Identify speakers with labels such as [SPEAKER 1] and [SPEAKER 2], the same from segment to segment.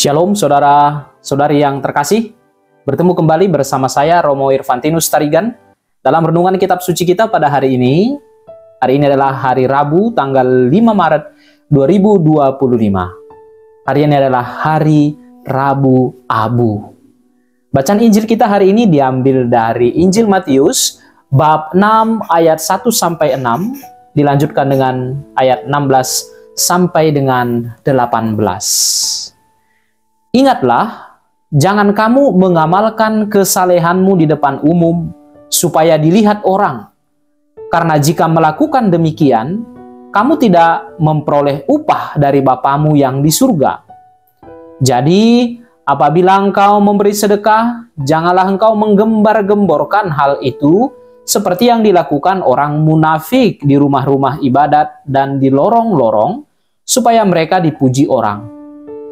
[SPEAKER 1] Shalom saudara-saudari yang terkasih, bertemu kembali bersama saya Romo Irfantinus Tarigan dalam renungan kitab suci kita pada hari ini. Hari ini adalah hari Rabu tanggal 5 Maret 2025. Hari ini adalah hari Rabu Abu. Bacaan Injil kita hari ini diambil dari Injil Matius bab 6 ayat 1 sampai 6, dilanjutkan dengan ayat 16 sampai dengan 18. Ingatlah, jangan kamu mengamalkan kesalehanmu di depan umum, supaya dilihat orang. Karena jika melakukan demikian, kamu tidak memperoleh upah dari Bapamu yang di surga. Jadi, apabila engkau memberi sedekah, janganlah engkau menggembar-gemborkan hal itu, seperti yang dilakukan orang munafik di rumah-rumah ibadat dan di lorong-lorong, supaya mereka dipuji orang.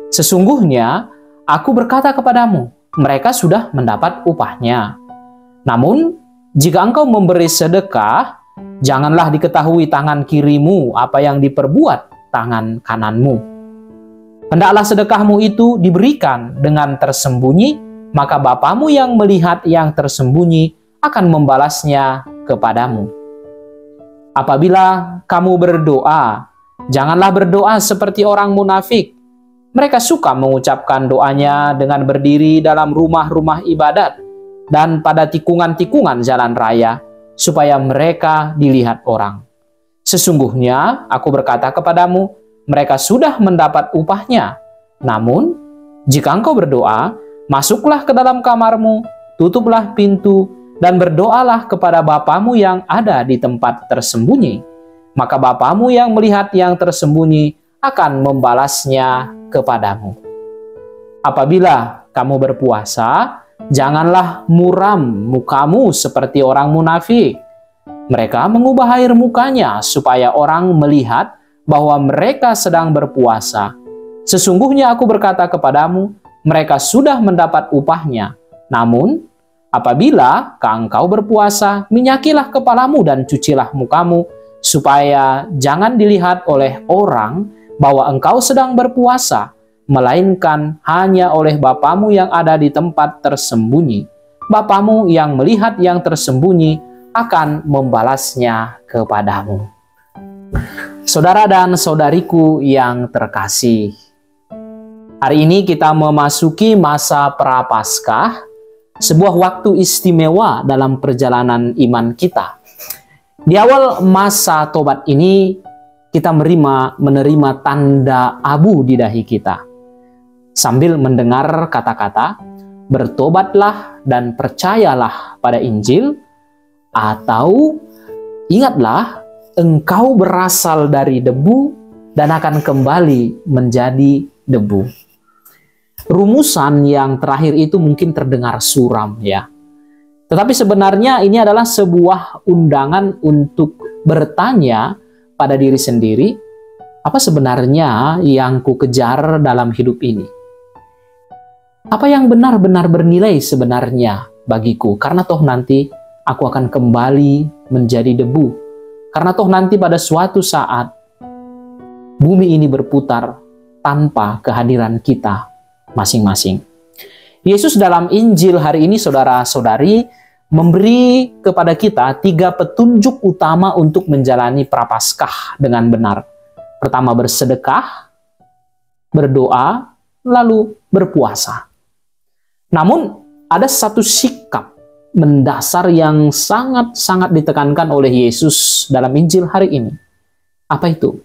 [SPEAKER 1] Sesungguhnya, aku berkata kepadamu, mereka sudah mendapat upahnya. Namun, jika engkau memberi sedekah, janganlah diketahui tangan kirimu apa yang diperbuat tangan kananmu. Hendaklah sedekahmu itu diberikan dengan tersembunyi, maka Bapamu yang melihat yang tersembunyi akan membalasnya kepadamu. Apabila kamu berdoa, janganlah berdoa seperti orang munafik. Mereka suka mengucapkan doanya dengan berdiri dalam rumah-rumah ibadat dan pada tikungan-tikungan jalan raya, supaya mereka dilihat orang. Sesungguhnya, aku berkata kepadamu, mereka sudah mendapat upahnya. Namun, jika engkau berdoa, masuklah ke dalam kamarmu, tutuplah pintu, dan berdoalah kepada Bapamu yang ada di tempat tersembunyi. Maka Bapamu yang melihat yang tersembunyi akan membalasnya kepadamu. Apabila kamu berpuasa, janganlah muram mukamu seperti orang munafik. Mereka mengubah air mukanya supaya orang melihat bahwa mereka sedang berpuasa. Sesungguhnya aku berkata kepadamu, mereka sudah mendapat upahnya. Namun, apabila engkau berpuasa, minyakilah kepalamu dan cucilah mukamu, supaya jangan dilihat oleh orang bahwa engkau sedang berpuasa, melainkan hanya oleh Bapamu yang ada di tempat tersembunyi. Bapamu yang melihat yang tersembunyi akan membalasnya kepadamu. Saudara dan saudariku yang terkasih, hari ini kita memasuki masa Prapaskah, sebuah waktu istimewa dalam perjalanan iman kita. Di awal masa tobat ini, kita menerima tanda abu di dahi kita. Sambil mendengar kata-kata, bertobatlah dan percayalah pada Injil, atau ingatlah, engkau berasal dari debu dan akan kembali menjadi debu. Rumusan yang terakhir itu mungkin terdengar suram ya. Tetapi sebenarnya ini adalah sebuah undangan untuk bertanya pada diri sendiri, apa sebenarnya yang ku kejar dalam hidup ini? Apa yang benar-benar bernilai sebenarnya bagiku? Karena toh nanti aku akan kembali menjadi debu. Karena toh nanti pada suatu saat bumi ini berputar tanpa kehadiran kita masing-masing. Yesus dalam Injil hari ini, saudara-saudari, memberi kepada kita 3 petunjuk utama untuk menjalani Prapaskah dengan benar. Pertama, bersedekah, berdoa, lalu berpuasa. Namun, ada satu sikap mendasar yang sangat-sangat ditekankan oleh Yesus dalam Injil hari ini. Apa itu?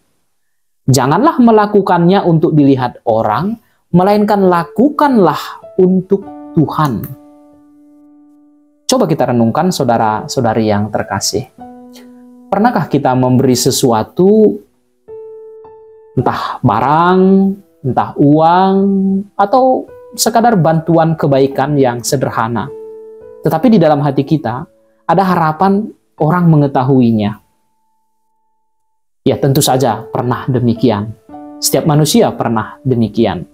[SPEAKER 1] Janganlah melakukannya untuk dilihat orang, melainkan lakukanlah untuk Tuhan. Coba kita renungkan saudara-saudari yang terkasih. Pernahkah kita memberi sesuatu, entah barang, entah uang, atau sekadar bantuan kebaikan yang sederhana, tetapi di dalam hati kita ada harapan orang mengetahuinya? Ya, tentu saja pernah demikian. Setiap manusia pernah demikian.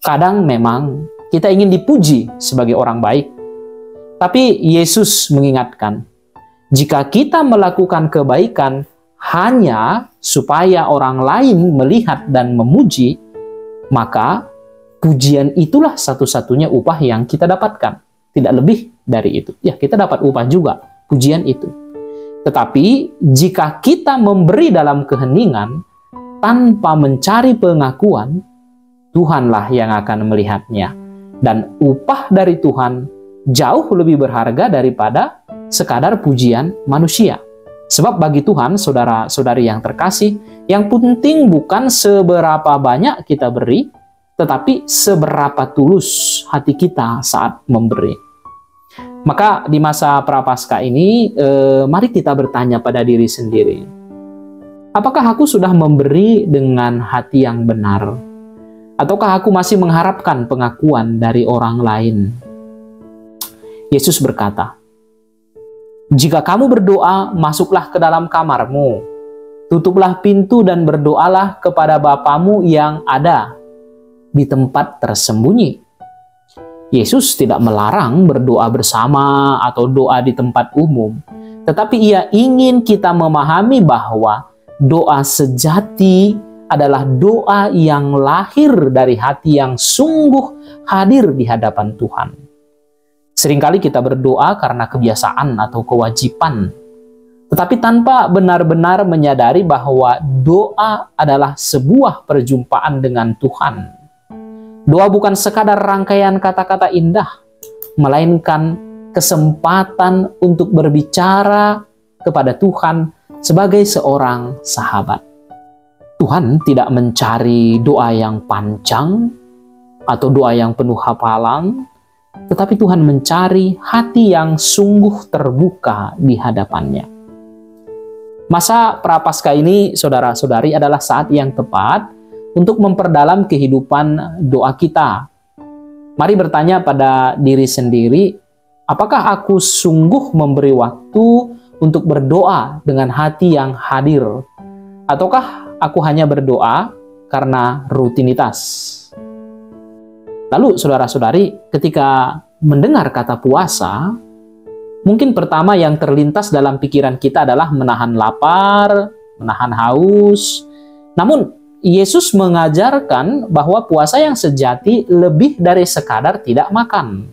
[SPEAKER 1] Kadang memang kita ingin dipuji sebagai orang baik, tapi Yesus mengingatkan, jika kita melakukan kebaikan hanya supaya orang lain melihat dan memuji, maka pujian itulah satu-satunya upah yang kita dapatkan. Tidak lebih dari itu. Ya, kita dapat upah juga, pujian itu. Tetapi jika kita memberi dalam keheningan tanpa mencari pengakuan, Tuhanlah yang akan melihatnya. Dan upah dari Tuhan jauh lebih berharga daripada sekadar pujian manusia. Sebab bagi Tuhan, saudara-saudari yang terkasih, yang penting bukan seberapa banyak kita beri, tetapi seberapa tulus hati kita saat memberi. Maka di masa Prapaskah ini, mari kita bertanya pada diri sendiri. Apakah aku sudah memberi dengan hati yang benar? Ataukah aku masih mengharapkan pengakuan dari orang lain? Yesus berkata, "Jika kamu berdoa, masuklah ke dalam kamarmu, tutuplah pintu dan berdoalah kepada Bapamu yang ada di tempat tersembunyi." Yesus tidak melarang berdoa bersama atau doa di tempat umum, tetapi Ia ingin kita memahami bahwa doa sejati adalah doa yang lahir dari hati yang sungguh hadir di hadapan Tuhan. Seringkali kita berdoa karena kebiasaan atau kewajiban, tetapi tanpa benar-benar menyadari bahwa doa adalah sebuah perjumpaan dengan Tuhan. Doa bukan sekadar rangkaian kata-kata indah, melainkan kesempatan untuk berbicara kepada Tuhan sebagai seorang sahabat. Tuhan tidak mencari doa yang panjang atau doa yang penuh hafalan, tetapi Tuhan mencari hati yang sungguh terbuka di hadapannya. Masa Prapaskah ini, saudara-saudari, adalah saat yang tepat untuk memperdalam kehidupan doa kita. Mari bertanya pada diri sendiri, apakah aku sungguh memberi waktu untuk berdoa dengan hati yang hadir? Ataukah aku hanya berdoa karena rutinitas? Lalu saudara-saudari, ketika mendengar kata puasa, mungkin pertama yang terlintas dalam pikiran kita adalah menahan lapar, menahan haus. Namun Yesus mengajarkan bahwa puasa yang sejati lebih dari sekadar tidak makan.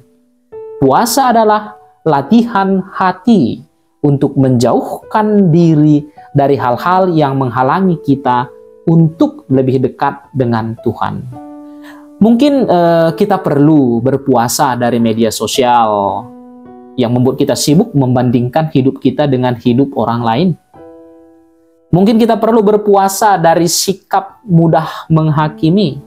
[SPEAKER 1] Puasa adalah latihan hati untuk menjauhkan diri dari hal-hal yang menghalangi kita untuk lebih dekat dengan Tuhan. Mungkin kita perlu berpuasa dari media sosial yang membuat kita sibuk membandingkan hidup kita dengan hidup orang lain. Mungkin kita perlu berpuasa dari sikap mudah menghakimi.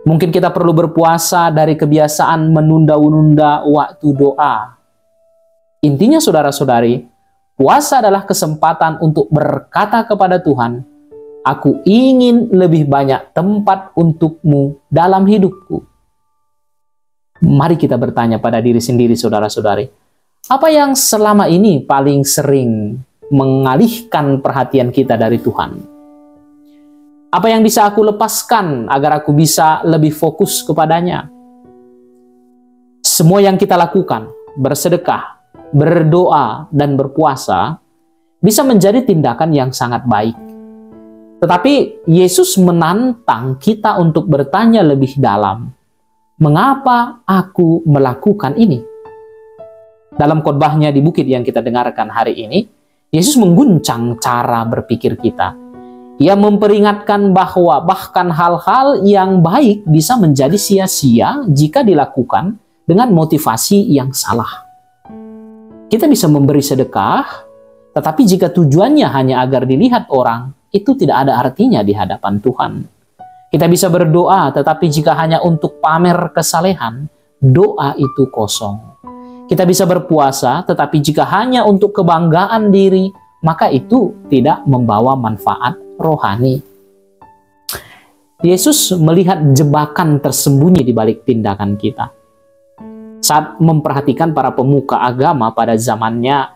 [SPEAKER 1] Mungkin kita perlu berpuasa dari kebiasaan menunda-nunda waktu doa. Intinya saudara-saudari, puasa adalah kesempatan untuk berkata kepada Tuhan, "Aku ingin lebih banyak tempat untukmu dalam hidupku." Mari kita bertanya pada diri sendiri, saudara-saudari, apa yang selama ini paling sering mengalihkan perhatian kita dari Tuhan? Apa yang bisa aku lepaskan agar aku bisa lebih fokus kepadanya? Semua yang kita lakukan, bersedekah, berdoa, dan berpuasa, bisa menjadi tindakan yang sangat baik. Tetapi Yesus menantang kita untuk bertanya lebih dalam, mengapa aku melakukan ini? Dalam khotbahnya di bukit yang kita dengarkan hari ini, Yesus mengguncang cara berpikir kita. Ia memperingatkan bahwa bahkan hal-hal yang baik bisa menjadi sia-sia jika dilakukan dengan motivasi yang salah. Kita bisa memberi sedekah, tetapi jika tujuannya hanya agar dilihat orang, itu tidak ada artinya di hadapan Tuhan. Kita bisa berdoa, tetapi jika hanya untuk pamer kesalehan, doa itu kosong. Kita bisa berpuasa, tetapi jika hanya untuk kebanggaan diri, maka itu tidak membawa manfaat rohani. Yesus melihat jebakan tersembunyi di balik tindakan kita. Saat memperhatikan para pemuka agama pada zamannya,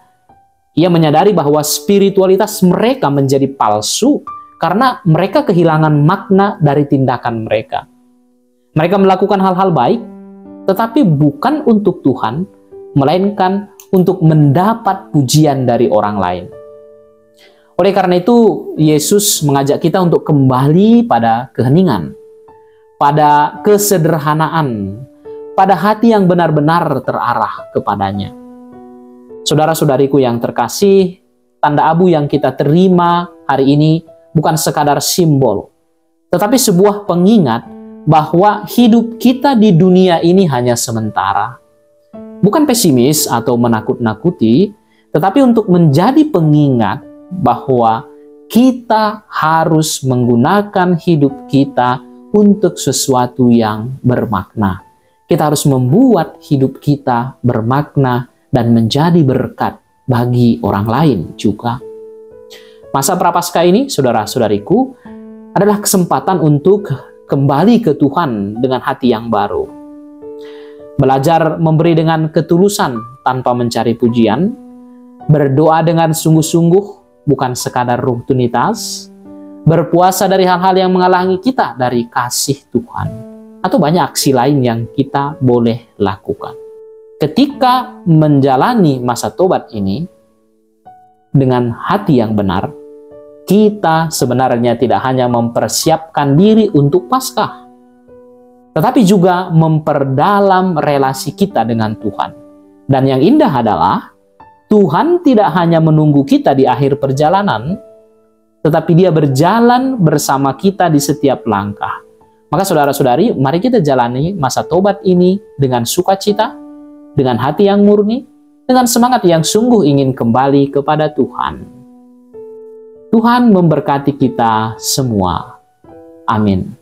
[SPEAKER 1] ia menyadari bahwa spiritualitas mereka menjadi palsu karena mereka kehilangan makna dari tindakan mereka. Mereka melakukan hal-hal baik, tetapi bukan untuk Tuhan, melainkan untuk mendapat pujian dari orang lain. Oleh karena itu, Yesus mengajak kita untuk kembali pada keheningan. pada kesederhanaan, pada hati yang benar-benar terarah kepadanya. Saudara-saudariku yang terkasih, tanda abu yang kita terima hari ini bukan sekadar simbol, tetapi sebuah pengingat bahwa hidup kita di dunia ini hanya sementara. Bukan pesimis atau menakut-nakuti, tetapi untuk menjadi pengingat bahwa kita harus menggunakan hidup kita untuk sesuatu yang bermakna. Kita harus membuat hidup kita bermakna dan menjadi berkat bagi orang lain juga. Masa Prapaskah ini, saudara-saudariku, adalah kesempatan untuk kembali ke Tuhan dengan hati yang baru. Belajar memberi dengan ketulusan tanpa mencari pujian, berdoa dengan sungguh-sungguh bukan sekadar rutinitas, berpuasa dari hal-hal yang menghalangi kita dari kasih Tuhan, atau banyak aksi lain yang kita boleh lakukan. Ketika menjalani masa tobat ini dengan hati yang benar, kita sebenarnya tidak hanya mempersiapkan diri untuk Paskah, tetapi juga memperdalam relasi kita dengan Tuhan. Dan yang indah adalah Tuhan tidak hanya menunggu kita di akhir perjalanan, tetapi Dia berjalan bersama kita di setiap langkah. Maka saudara-saudari, mari kita jalani masa tobat ini dengan sukacita, dengan hati yang murni, dengan semangat yang sungguh ingin kembali kepada Tuhan. Tuhan memberkati kita semua. Amin.